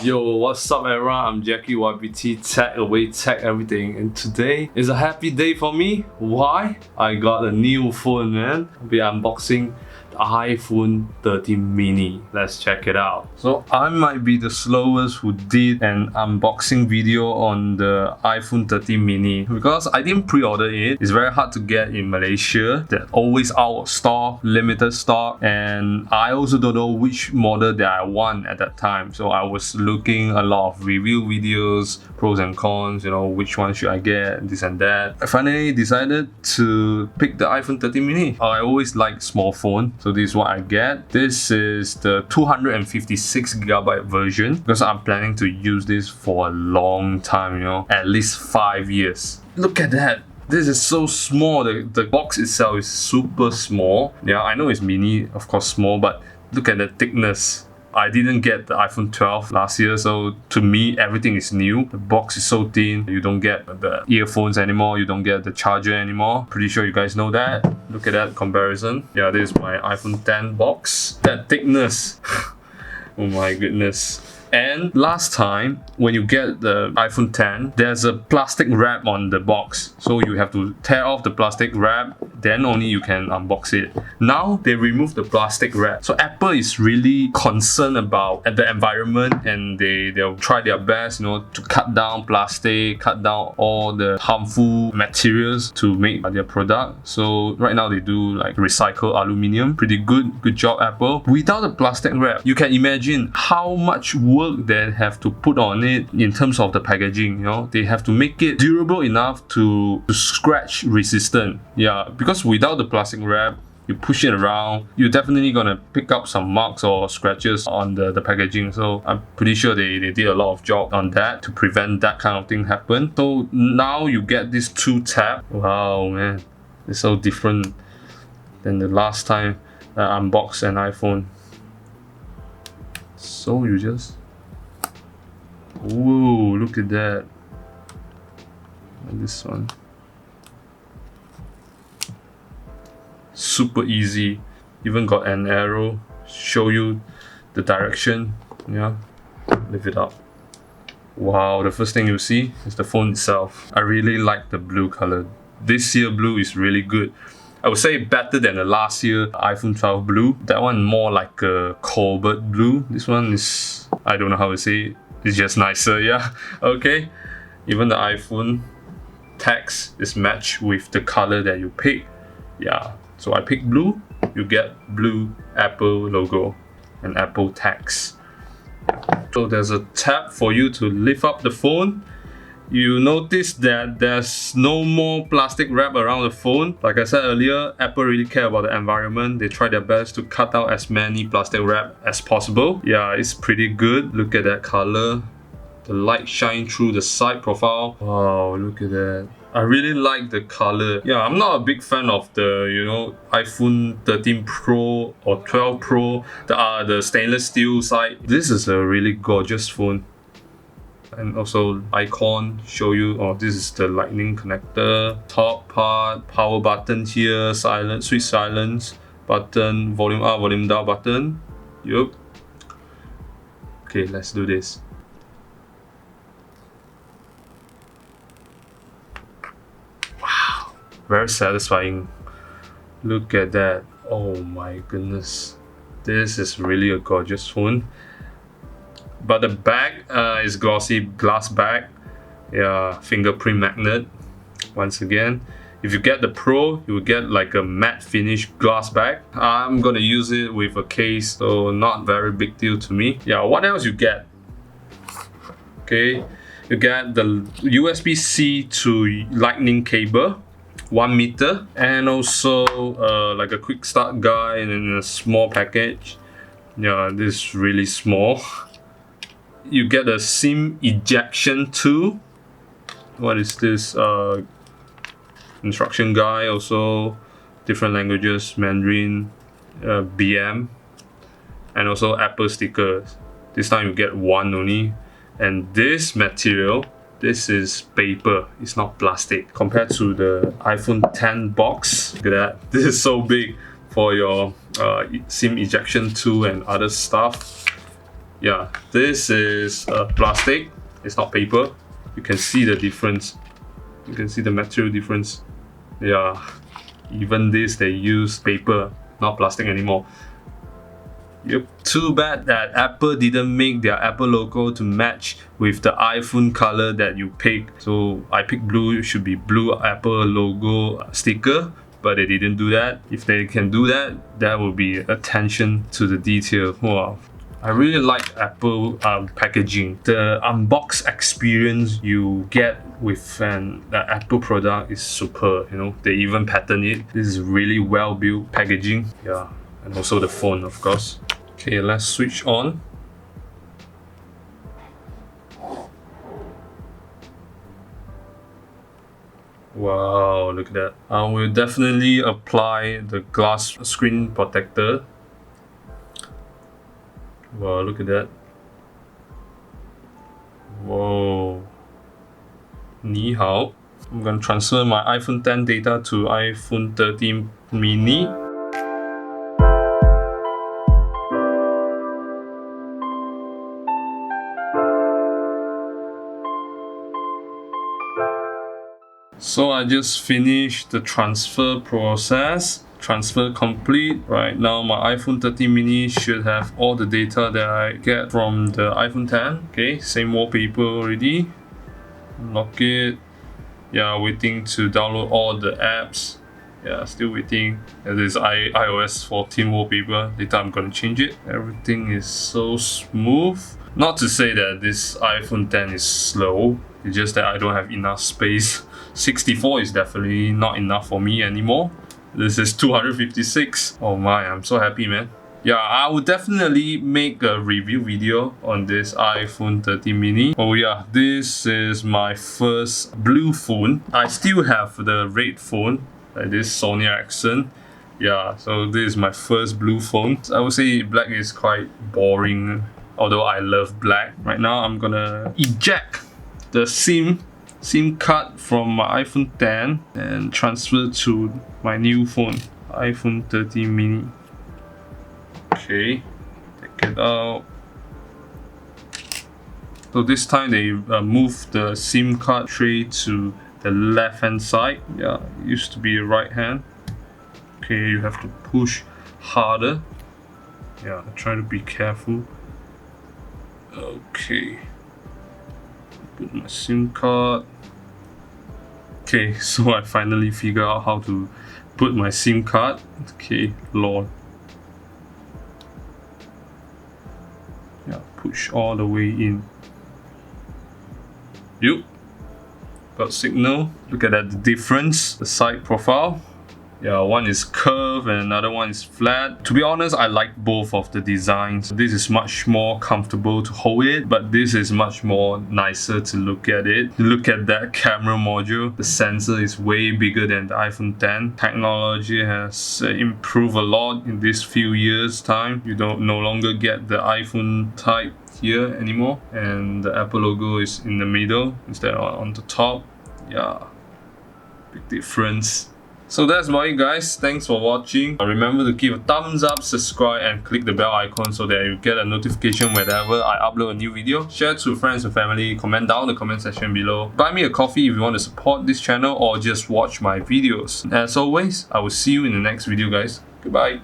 Yo, what's up everyone? I'm Jackie YBT, tech away, tech everything, and today is a happy day for me. Why? I got a new phone, man. I'll be unboxing the iPhone 13 mini. Let's check it out. So I might be the slowest who did an unboxing video on the iPhone 13 mini because I didn't pre-order it. It's very hard to get in Malaysia. They're always out of stock, limited stock, and I also don't know which model that I want at that time. So I was looking a lot of review videos, pros and cons, which one should I get, this and that. I finally decided to pick the iPhone 13 mini. I always like small phone, so this is what I get. This is the 256GB version because I'm planning to use this for a long time, at least 5 years. Look at that. This is so small. The box itself is super small. Yeah, I know it's mini, of course small, but look at the thickness. I didn't get the iPhone 12 last year, so to me everything is new. The box is so thin, you don't get the earphones anymore, you don't get the charger anymore. Pretty sure you guys know that. Look at that comparison. Yeah, this is my iPhone 10 box. That thickness. Oh my goodness. And last time, when you get the iPhone 10, there's a plastic wrap on the box. So you have to tear off the plastic wrap, then only you can unbox it. Now, they remove the plastic wrap. So Apple is really concerned about the environment, and they'll try their best, to cut down plastic, cut down all the harmful materials to make their product. So right now they do like recycle aluminium. Pretty good. Good job, Apple. Without the plastic wrap, you can imagine how much work they have to put on it in terms of the packaging. They have to make it durable enough to scratch resistant. Yeah, because without the plastic wrap, you push it around, you're definitely gonna pick up some marks or scratches on the packaging. So I'm pretty sure they did a lot of job on that to prevent that kind of thing happen. So now you get this 2-tap. Wow, man, it's so different than the last time I unboxed an iPhone. So you just, whoa, look at that. And this one, super easy. Even got an arrow, show you the direction. Yeah, lift it up. Wow, the first thing you see is the phone itself. I really like the blue color. This year blue is really good. I would say better than the last year iPhone 12 blue. That one more like a cobalt blue. This one is, I don't know how to say it. It's just nicer, yeah. Okay. Even the iPhone text is matched with the color that you pick. Yeah. So I pick blue. You get blue Apple logo and Apple text. So there's a tab for you to lift up the phone. You notice that there's no more plastic wrap around the phone. Like I said earlier, Apple really care about the environment. They try their best to cut out as many plastic wrap as possible. Yeah, it's pretty good. Look at that color. The light shine through the side profile. Wow, look at that. I really like the color. Yeah, I'm not a big fan of the, iPhone 13 Pro or 12 Pro, the stainless steel side. This is a really gorgeous phone. And also icon show you, this is the lightning connector, top part, power button here, silence, switch silence button, volume up, volume down button. Yup. Okay, let's do this. Wow, very satisfying. Look at that. Oh my goodness, this is really a gorgeous phone. But the back is glossy glass back. Yeah, fingerprint magnet. Once again, if you get the Pro, you will get like a matte finish glass back. I'm gonna use it with a case, so not very big deal to me. Yeah, what else you get? Okay, you get the USB-C to lightning cable, 1 meter, and also like a quick start guide in a small package. Yeah, this is really small. You get a SIM ejection tool. What is this? Instruction guide, also different languages, Mandarin, BM, and also Apple stickers. This time you get one only. And this material, this is paper, it's not plastic. Compared to the iPhone 10 box, look at that. This is so big for your SIM ejection tool and other stuff. Yeah, this is plastic, it's not paper. You can see the difference. You can see the material difference. Yeah, even this they use paper, not plastic anymore. Yep. Too bad that Apple didn't make their Apple logo to match with the iPhone color that you pick. So I picked blue, it should be blue Apple logo sticker, but they didn't do that. If they can do that, that would be attention to the detail. Wow. I really like Apple packaging. The unbox experience you get with an Apple product is super. You know, they even pattern it. This is really well built packaging. Yeah, and also the phone, of course. Okay, let's switch on. Wow, look at that. I will definitely apply the glass screen protector. Wow, look at that. Whoa. Ni hao. I'm gonna transfer my iPhone 10 data to iPhone 13 mini. So I just finished the transfer process. Transfer complete. Right now my iPhone 13 mini should have all the data that I get from the iPhone 10. Okay, same wallpaper already. Unlock it. Yeah, waiting to download all the apps. Yeah, still waiting. This is iOS 14 wallpaper. Later I'm gonna change it. Everything is so smooth. Not to say that this iPhone 10 is slow. It's just that I don't have enough space. 64 is definitely not enough for me anymore. This is 256. Oh my, I'm so happy, man. Yeah, I would definitely make a review video on this iPhone 13 mini. Oh yeah, this is my first blue phone. I still have the red phone, like this Sony Ericsson. Yeah, so this is my first blue phone. I would say black is quite boring, although I love black. Right now, I'm gonna eject the SIM card from my iPhone 10 and transfer to my new phone, iPhone 13 mini. Okay, take it out. So this time they moved the SIM card tray to the left hand side. Yeah, it used to be right hand. Okay, you have to push harder. Yeah, try to be careful. Okay, put my SIM card. Okay, so I finally figured out how to put my SIM card. Okay, Lord. Yeah, push all the way in. Yup, got signal. Look at that, the difference, the side profile. Yeah, one is curved and another one is flat. To be honest, I like both of the designs. This is much more comfortable to hold it, but this is much more nicer to look at it. Look at that camera module. The sensor is way bigger than the iPhone 10. Technology has improved a lot in these few years' time. You don't no longer get the iPhone type here anymore, and the Apple logo is in the middle instead of on the top. Yeah, big difference. So that's about it, guys. Thanks for watching. Remember to give a thumbs up, subscribe and click the bell icon so that you get a notification whenever I upload a new video. Share to friends and family, comment down in the comment section below. Buy me a coffee if you want to support this channel or just watch my videos. As always, I will see you in the next video, guys. Goodbye.